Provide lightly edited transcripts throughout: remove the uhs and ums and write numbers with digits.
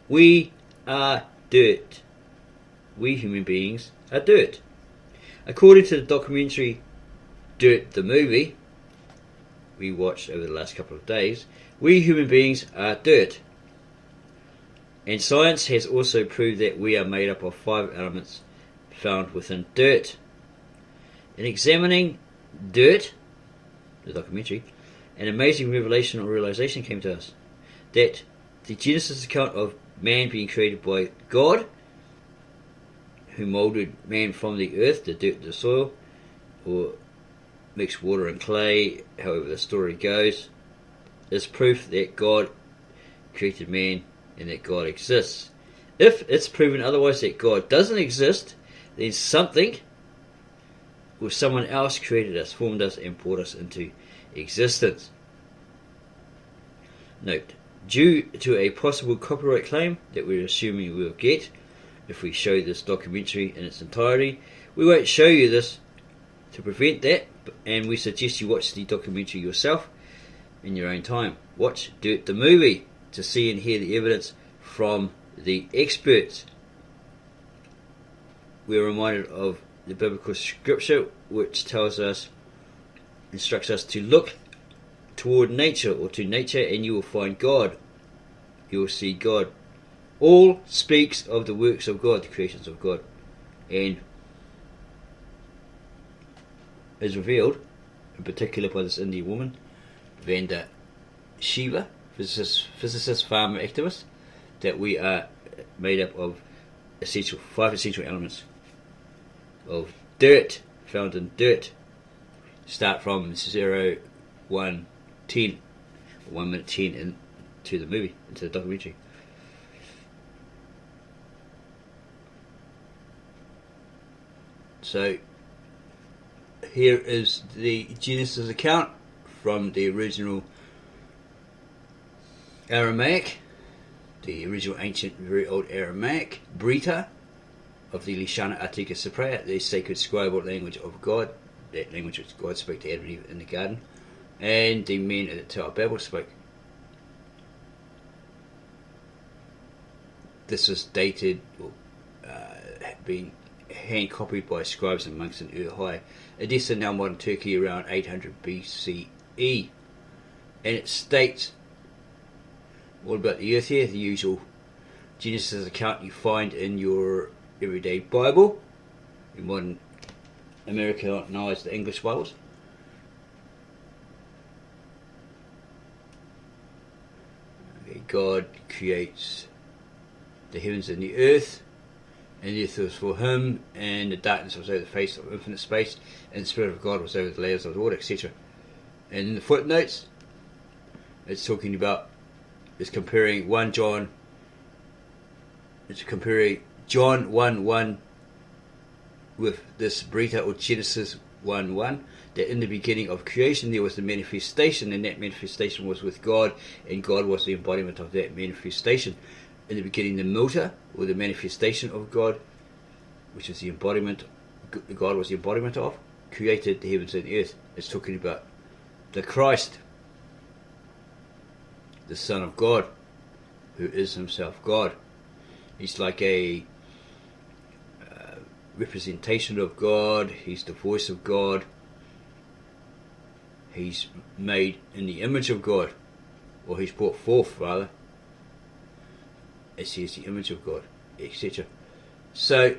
We are dirt. We human beings are dirt. According to the documentary Dirt the Movie we watched over the last couple of days, we human beings are dirt. And science has also proved that we are made up of 5 elements found within dirt. In examining Dirt, the documentary, an amazing revelation or realization came to us that the Genesis account of man being created by God, who moulded man from the earth, the dirt, the soil, or mixed water and clay, however the story goes, is proof that God created man and that God exists. If it's proven otherwise that God doesn't exist, then something or someone else created us, formed us, and brought us into existence. Note, due to a possible copyright claim that we're assuming we'll get if we show this documentary in its entirety, we won't show you this to prevent that, and we suggest you watch the documentary yourself in your own time. Watch Dirt the Movie to see and hear the evidence from the experts. We're reminded of the biblical scripture, which instructs us to look toward nature, or to nature, and you will find God. You will see God. All speaks of the works of God, the creations of God, and is revealed, in particular by this Indian woman, Vanda Shiva, physicist, farmer, activist, that we are made up of 5 essential elements of dirt, found in dirt. Start from 0, 1, 10, 1 minute 10 into the movie, into the documentary. So here is the Genesis account from the original Aramaic, the original ancient, very old Aramaic, Brita, of the Lishana Atika Cypriot, the sacred scribal language of God, that language which God spoke to Adam and Eve in the garden, and the men at the Tower of Babel spoke. This was dated, or being hand copied by scribes and monks in Ur-Hai, Edessa, now modern Turkey, around 800 BCE. And it states all about the earth here, the usual Genesis account you find in your everyday Bible, your modern Americanized English Bibles. Okay, God creates the heavens and the earth, and the earth was for him, and the darkness was over the face of infinite space, and the Spirit of God was over the layers of the water, etc. And in the footnotes, it's talking about, it's comparing John 1:1 with this Brita or Genesis 1:1, that in the beginning of creation there was the manifestation, and that manifestation was with God, and God was the embodiment of that manifestation. In the beginning, the Muta, or the manifestation of God, which is the embodiment, God was the embodiment of, created the heavens and the earth. It's talking about the Christ, the Son of God, who is himself God. He's like a representation of God. He's the voice of God. He's made in the image of God, or he's brought forth, rather, as he is the image of God, etc. So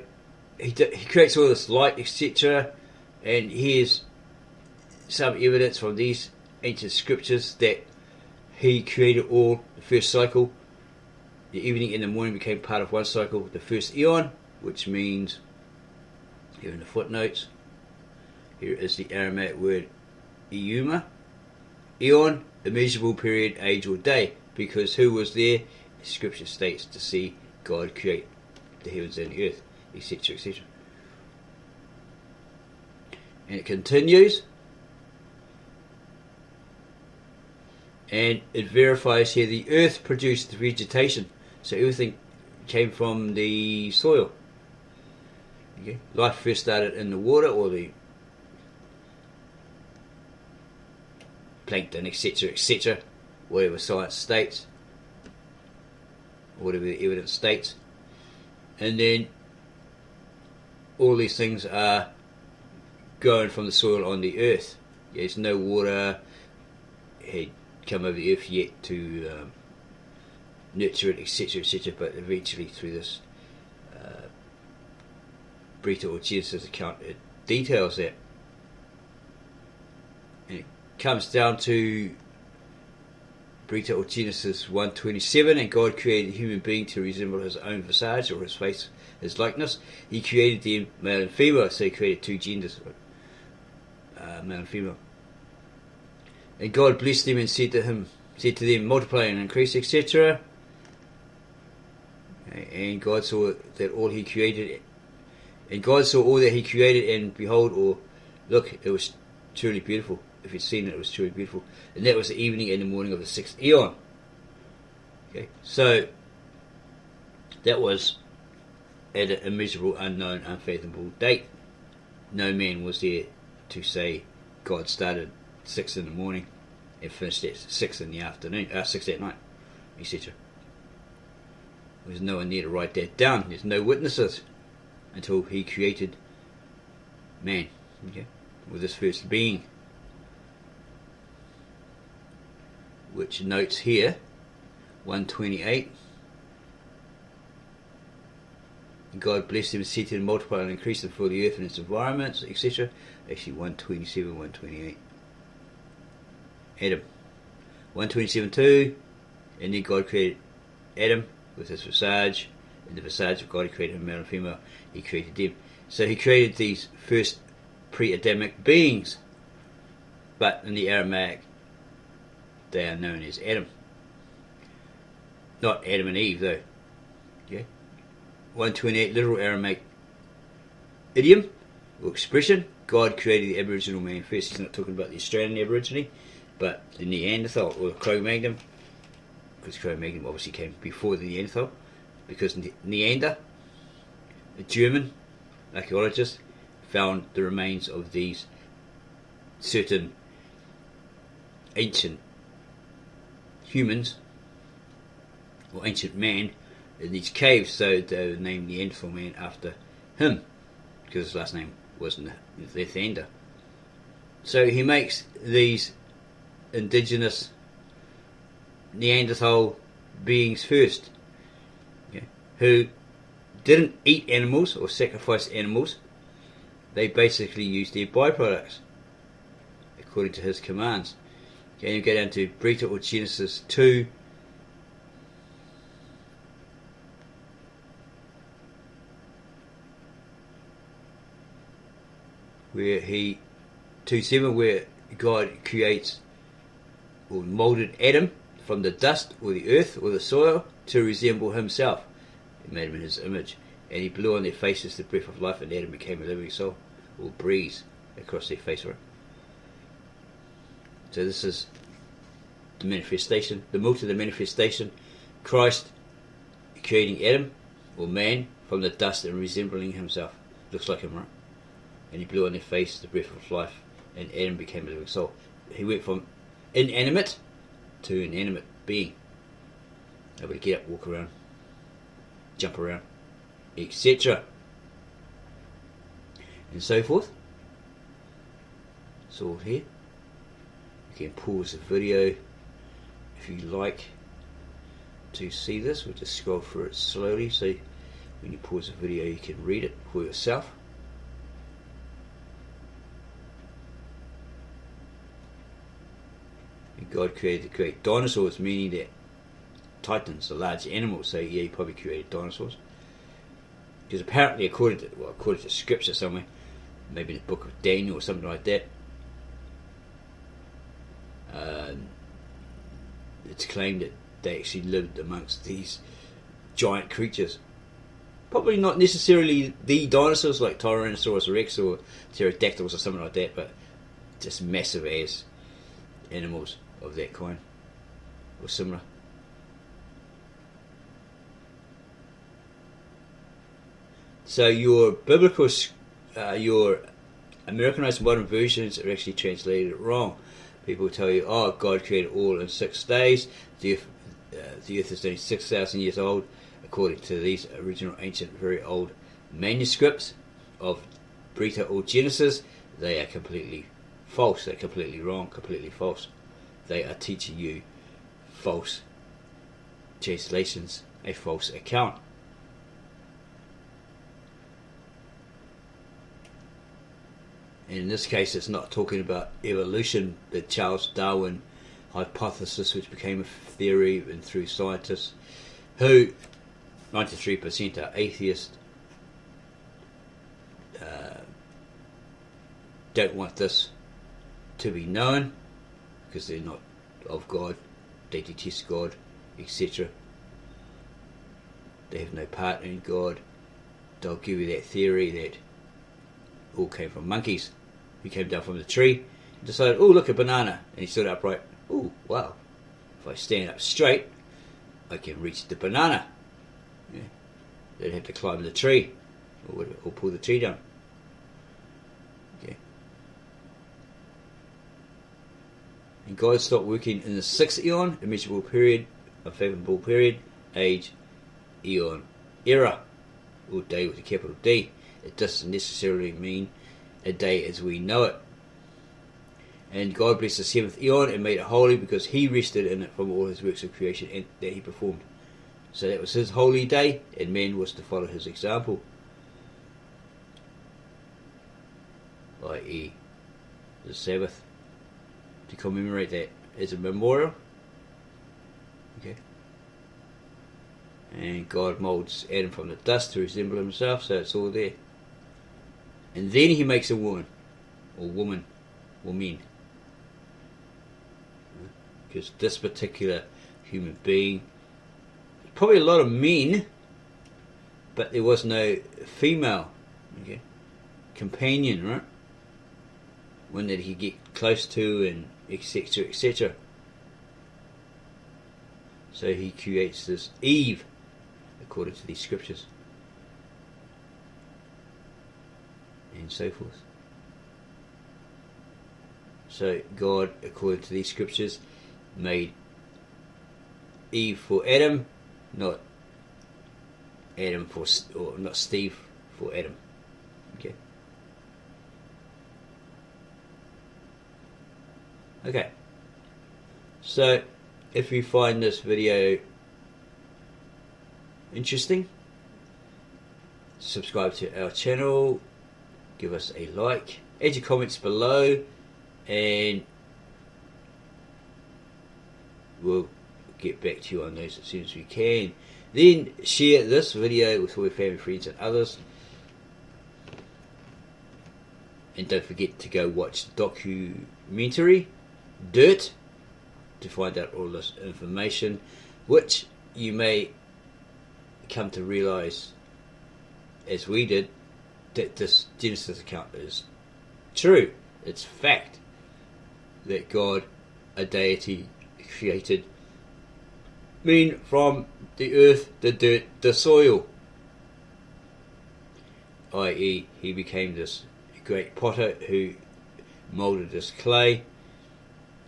he creates all this light, etc. And here's some evidence from these ancient scriptures that he created all. The first cycle, the evening and the morning, became part of one cycle. The first eon, which means, here in the footnotes, here is the Aramaic word Euma, eon, immeasurable period, age or day, because who was there? Scripture states to see God create the heavens and the earth, etc., etc. And it continues, and it verifies here the earth produced vegetation, so everything came from the soil. Okay. Life first started in the water, or the plankton, etc., etc., whatever science states, or whatever the evidence states. And then all these things are growing from the soil on the earth. There's no water had come over the earth yet to nurture it, etc., etc., but eventually through this Brita or Genesis account, it details that. And it comes down to Brita or Genesis 1:27, and God created a human being to resemble his own visage, or his face, his likeness. He created them male and female, so he created two genders, male and female. And God blessed them and said to them, multiply and increase, etc. And God saw that all he created, and God saw all that he created, and behold, or look, it was truly beautiful. If you'd seen it, it was truly beautiful. And that was the evening and the morning of the sixth eon. Okay, so that was at an immeasurable, unknown, unfathomable date. No man was there to say God started 6 in the morning and finished at 6 in the afternoon, 6 at night, etc. There's no one there to write that down. There's no witnesses until he created man, okay, with his first being, which notes here 1:28. God blessed them and said to them, multiply and increase them for the earth and its environments, etc. Actually 1:27, 1:28. Adam 1:27:2, and then God created Adam with his visage. In the visage of God he created him, male and female. He created them. So he created these first pre-Adamic beings, but in the Aramaic they are known as Adam. Not Adam and Eve though. Okay. 1:28, literal Aramaic idiom or expression. God created the Aboriginal man first. He's not talking about the Australian Aborigine, but the Neanderthal or the Cro-Magnon, because Cro-Magnon obviously came before the Neanderthal, because Neander, a German archaeologist, found the remains of these certain ancient humans or ancient man in these caves, so they were named Neanderthal man after him, because his last name wasn't Neander. So he makes these indigenous Neanderthal beings first, okay, who didn't eat animals or sacrifice animals. They basically used their byproducts according to his commands. Okay, you go down to Brita or Genesis 2. Where 2:7, where God creates or molded Adam from the dust or the earth or the soil to resemble himself. He made him in his image, and he blew on their faces the breath of life, and Adam became a living soul, or breeze across their face, right? So this is the manifestation, the multi the manifestation, Christ creating Adam or man from the dust and resembling himself. Looks like him, right? And he blew on their face the breath of life, and Adam became a living soul. He went from inanimate to an animate being, able to get up, walk around, jump around, etc., and so forth. It's all here. You can pause the video if you like to see this. We'll just scroll through it slowly, so when you pause the video you can read it for yourself. God created the great dinosaurs, meaning that titans, the large animals. So yeah, he probably created dinosaurs, because apparently according to scripture somewhere, maybe in the book of Daniel or something like that, it's claimed that they actually lived amongst these giant creatures. Probably not necessarily the dinosaurs like Tyrannosaurus Rex or pterodactyls or something like that, but just massive ass animals of that kind or similar. So your biblical, your Americanized modern versions are actually translated wrong. People tell you, oh, God created all in 6 days, the Earth is only 6,000 years old, according to these original ancient, very old manuscripts of Brita or Genesis. They are completely false. They're completely wrong, completely false. They are teaching you false translations, a false account. And in this case, it's not talking about evolution, the Charles Darwin hypothesis, which became a theory and through scientists who 93% are atheist, don't want this to be known because they're not of God, they detest God, etc. They have no partner in God. They'll give you that theory that all came from monkeys. He came down from the tree and decided, oh, look, a banana. And he stood upright. Oh, wow. If I stand up straight, I can reach the banana. Yeah. They'd have to climb the tree or pull the tree down. Okay. And God stopped working in the 6th eon, immeasurable period, unfathomable period, age, eon, era, or day with a capital D. It doesn't necessarily mean a day as we know it. And God blessed the 7th eon and made it holy because he rested in it from all his works of creation and that he performed. So that was his holy day, and man was to follow his example, i.e. the Sabbath, to commemorate that as a memorial. Okay. And God molds Adam from the dust to resemble himself, so it's all there. And then he makes a woman, or woman, or men. Because this particular human being, probably a lot of men, but there was no female, okay, companion, right? One that he could get close to, and etc., etc. So he creates this Eve, according to these scriptures, and so forth. So God, according to these scriptures, made Eve for Adam, not Adam for, or not Steve for Adam. Okay. Okay. So, if you find this video interesting, subscribe to our channel, give us a like, add your comments below, and we'll get back to you on those as soon as we can. Then share this video with all your family, friends and others. And don't forget to go watch the documentary Dirt to find out all this information, which you may come to realise, as we did, that this Genesis account is true. It's fact that God, a deity, created men from the earth, the dirt, the soil, i.e. he became this great potter who moulded this clay,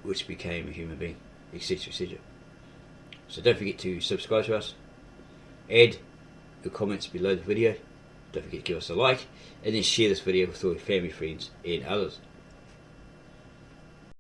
which became a human being, etc., etc. So don't forget to subscribe to us, add your comments below the video, don't forget to give us a like, and then share this video with all your family, friends and others.